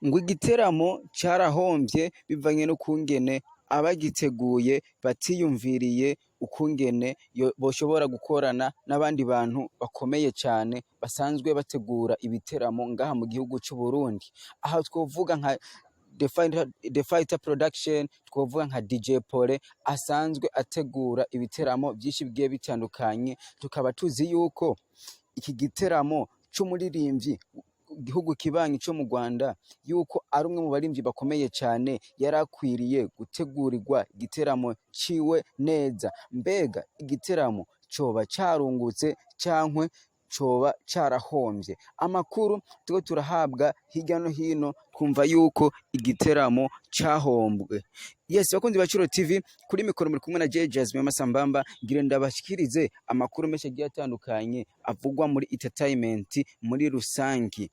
ngo igiteramo carahombye bivanye no kungene abagiteguye batiyumviriye ukungene boshobora gukorana n'abandi bantu bakomeye cyane basanzwe bategura ibiteramo ngaha mu gihugu cy'u Burundi. Aha twovuga nka The Fighter Production, twovuga nka DJ Pole asanzwe ategura ibiteramo byinshi bigiye bitandukanye. Tukaba tuzi yuko iki giteramo c'umuririmbyi igihugu kibanyi cyo mu Rwanda yuko ari umwe mu barimvyi bakomeye cyane, yarakwiriye gutegurirwa igiteramo ciwe neza. Mbega igiteramo coba carungutse cankwe coba carahombye? Amakuru tuko turahabwa hirya no hino twumva yuko igiteramo cahombwe. Yes, bakunzi ba Curo TV, kuri mikoro muri kumwe na Jasmine Masambamba, ngire ndabashikirize amakuru menshi agiye atandukanye avugwa muri entertainment muri rusangi.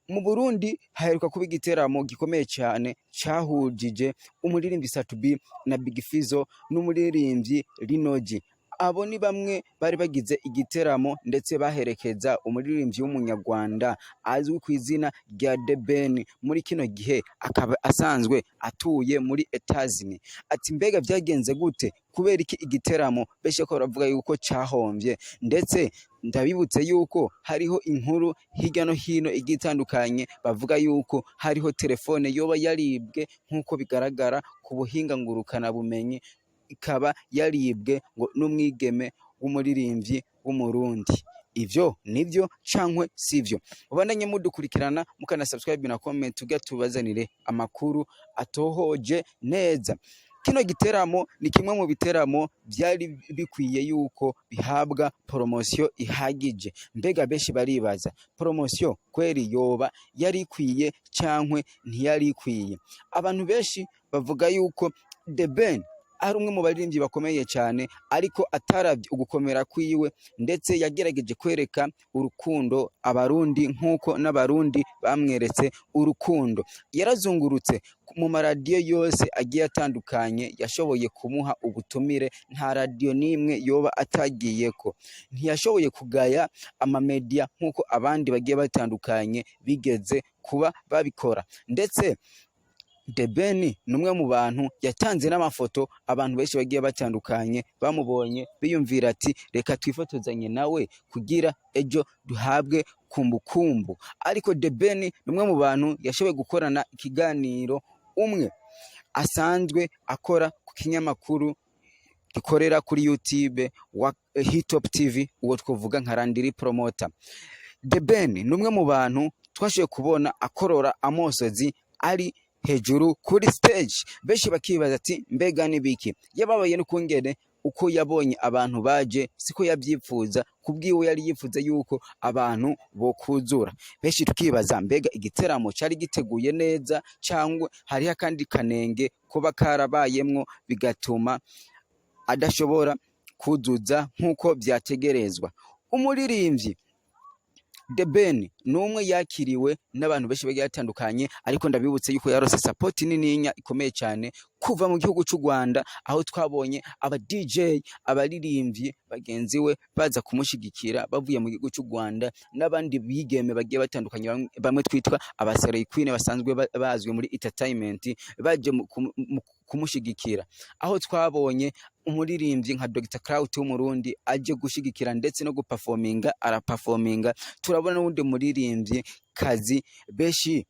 Mu Burundi haheruka kuba igiteramo gikomeye cyane cahujije umuririmbyi Satubi na Bige Fizzo n'umuririmbyi Rinoji. Abo ni bamwe bari bagize igiteramo ndetse baherekeza umuririmbyi w'umunyarwanda azwi ku izina rya Ben. Muri kino gihe akaba asanzwe atuye muri Etazini. Ati mbega byagenze gute? Kubera iki igiteramo beshe ko baravuga yuko cahombye? Ndetse ndabibutse yuko hariho inkuru hirya no hino igitandukanye bavuga yuko hariho telefone yoba yaribwe nk'uko bigaragara ku buhinga ngurukana bumenyi, ikaba yaribwe ngo n'umwigeme w'umuririmbyi w'umurundi. Ivyo nivyo cankwe sivyo? Ubandanye mudukurikirana mukana subscribe na comment tuga tubazanire amakuru atohoje neza. Kino giteramo ni kimwe mu biteramo byari bikwiye yuko bihabwa promotion ihagije. Mbega beshi baribaza promotion kweri yoba yari ikwiye cankwe ntiyari ikwiye? Abantu beshi bavuga yuko Ben ari umwe mu baririmbyi bakomeye cyane, ariko ataravye ugukomera kwiwe, ndetse yagerageje kwereka urukundo abarundi nk'uko n'abarundi bamweretse urukundo. Yarazungurutse mu maradiyo yose agiye atandukanye, yashoboye kumuha ubutumire, nta radio nimwe yoba atagiyeko. Ntiyashoboye kugaya amamedia nk'uko abandi bagiye batandukanye bigeze kuba babikora. Ndetse Ben numwe mu bantu yatanze n'amafoto, abantu benshi bagiye batandukanye bamubonye biyumvira ati reka twifotozanye nawe kugira ejo duhabwe kumbukumbu. Ariko Ben numwe mu bantu yashoboye gukorana ikiganiro umwe asanzwe akora ku kinyamakuru gikorera kuri YouTube wa Hitop TV, uwo twovuga nka Randiri Promoter. Ben numwe mu bantu twashoboye kubona akorora amosozi ari hejuru kuri stage. Beshi bakibaza ati mbega nibiki? Yababaye no kungene uko yabonye abantu baje siko yabyifuza, kubwiwe yari yifuza yuko abantu bokuzura. Beshi tukibaza mbega igiteramo cari giteguye neza cyangwa hari akandi kanenge kuba karabayemwo bigatuma adashobora kuzuza nkuko byategerezwa. Umuririmbyi Ben numwe yakiriwe n'abantu benshi bagiye batandukanye, ariko ndabibutse yuko yarose support nininya ikomeye cyane kuva mu gihugu cy'u Rwanda, aho twabonye aba DJ abaririmbyi bagenzi we baza kumushigikira bavuye mu gihugu cy'u Rwanda, n'abandi bigeme bagiye batandukanye bamwe twitwa abasere queen basanzwe bazwi muri entertainment baje kumushigikira. Aho twabonye umuririmbyi nka Dr. Clout w'umurundi aje gushigikira ndetse no guperforminga, araperforminga. Turabona n'undi muririmbyi kazi beshi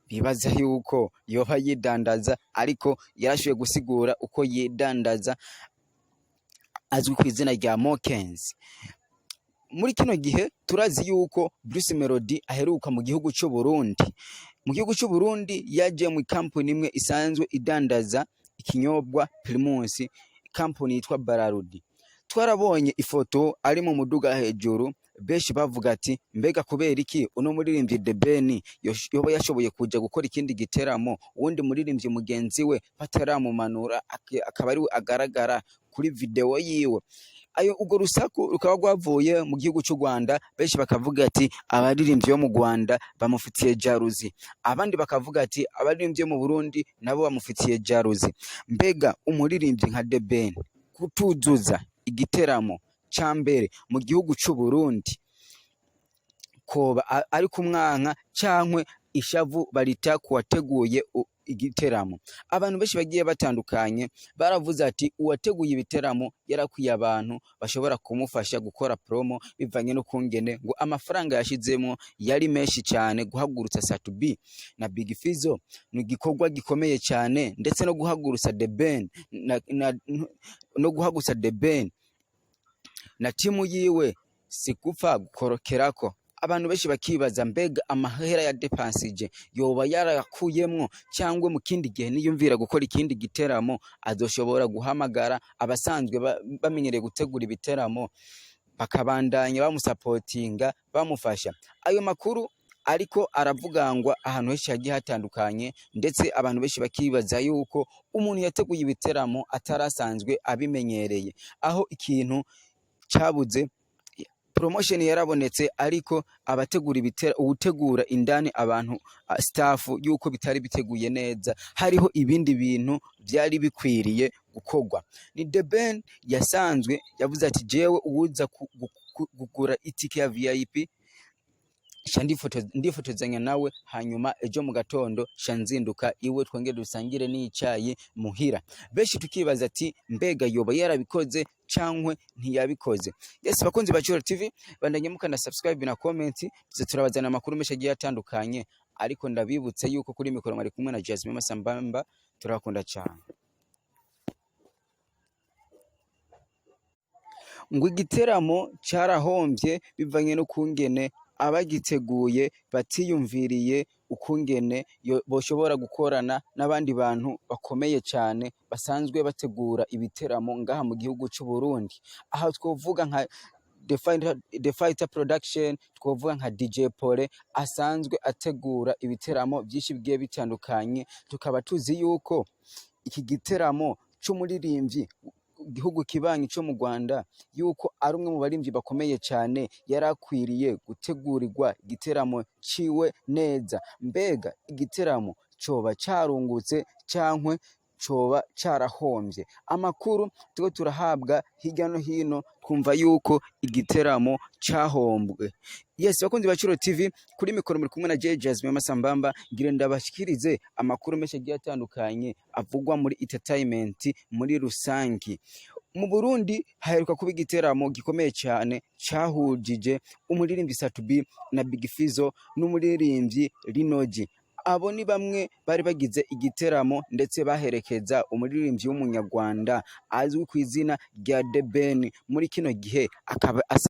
bibaza yuko yoba yidandaza, ariko yarashoboye gusigura uko yidandaza, azwi ku izina rya Mokens. Muri kino gihe turazi yuko Bruce Melody aheruka mu gihugu cy'u Burundi. Mu gihugu cy'u Burundi yaje mu company imwe isanzwe idandaza ikinyobwa Primus, company yitwa Bararudi. Twarabonye ifoto ari mu muduga hejuru, beshi bavuga ati mbega kubera iki uno muririmbyi Ben yoba yashoboye kuja gukora ikindi giteramo, uwundi muririmbyi mugenzi we bataramumanura akaba ari agaragara kuri video yiwe. Ayo ugo rusaku rukaba rwavuye mu gihugu cy'u Rwanda, beshi bakavuga ati abaririmbyi bo mu Rwanda bamufitiye jaruzi, abandi bakavuga ati abaririmbyi mu Burundi nabo bamufitiye jaruzi. Mbega umuririmbyi nka Ben kutuzuza igiteramo cambere mu gihugu cy'u Burundi koba ari kumwanka cankwe ishavu barita kuwateguye igiteramo. Abantu benshi bagiye batandukanye baravuze ati uwateguye ibiteramo yarakwiye abantu bashobora kumufasha gukora promo bivanye no kungene ngo amafaranga yashizemo yari menshi cyane. Guhagurutsa Satubi na Bige Fizzo ni igikorwa gikomeye cyane, ndetse no guhagurutsa The Ben na timu yiwe sikupfa gukorokerako. Abantu benshi bakibaza mbega amahera ya depansije yoba yarakuyemwo, cyangwa mu kindi gihe niyumvira gukora ikindi giteramo azoshobora guhamagara abasanzwe bamenyereye gutegura ibiteramo bakabandanya bamusapotinga bamufasha. Ayo makuru ariko aravugangwa ahantu henshi hagiye hatandukanye, ndetse abantu benshi bakibaza yuko umuntu yateguye ibiteramo atarasanzwe abimenyereye, aho ikintu cyabuze promotion yarabonetse, ariko utegura indani abantu staff yuko bitari biteguye neza, hariho ibindi bintu byari bikwiriye gukorwa. Ni The Ben yasanzwe yavuze ati jewe uwuza kugura itike ya VIP ndifotozanya nawe, hanyuma ejo mu gatondo shanzinduka iwe twongere dusangire n'icyayi muhira. Benshi tukibaza ati mbega yoba yarabikoze cyangwa ntiyabikoze? Yes, bakunzi ba Kuri TV bandanye mukanda subscribe na comment, turabazana amakuru menshi agiye atandukanye, ariko ndabibutse yuko kuri mikoro mwari kumwe na Jasmine Masambamba. Turakunda cyane. Ngo igiteramo cyarahombye bivanye no kungene abagiteguye batiyumviriye ukungene boshobora gukorana n'abandi bantu bakomeye cyane basanzwe bategura ibiteramo ngaha mu gihugu cy'u Burundi. Aha twovuga nka The Fighter Production, twovuga nka DJ Pole asanzwe ategura ibiteramo byinshi bigiye bitandukanye. Tukaba tuzi yuko iki giteramo cy'umuririmbyi igihugu kibanyi cyo mu Rwanda yuko ari umwe mu barimvyi bakomeye cyane, yarakwiriye gutegurirwa igiteramo ciwe neza. Mbega igiteramo coba carungutse cyangwa coba carahombye? Amakuru tuko turahabwa hirya no hino twumva yuko igiteramo cahombwe. Yes, bakunzi ba Kuri TV, kuri mikoro muri kumwe na Jasmine Masambamba, ngire ndabashikirize amakuru menshi agiye atandukanye avugwa muri entertainment muri rusangi. Mu Burundi haheruka kuba igiteramo gikomeye cyane cyahujije umuririmbyi Satubi na Bige Fizzo n'umuririmbyi Rinoji. Abo ni bamwe bari bagize igiteramo, ndetse baherekeza umuririmbyi w'umunyarwanda azwi ku izina rya The Ben. Muri kino gihe akaba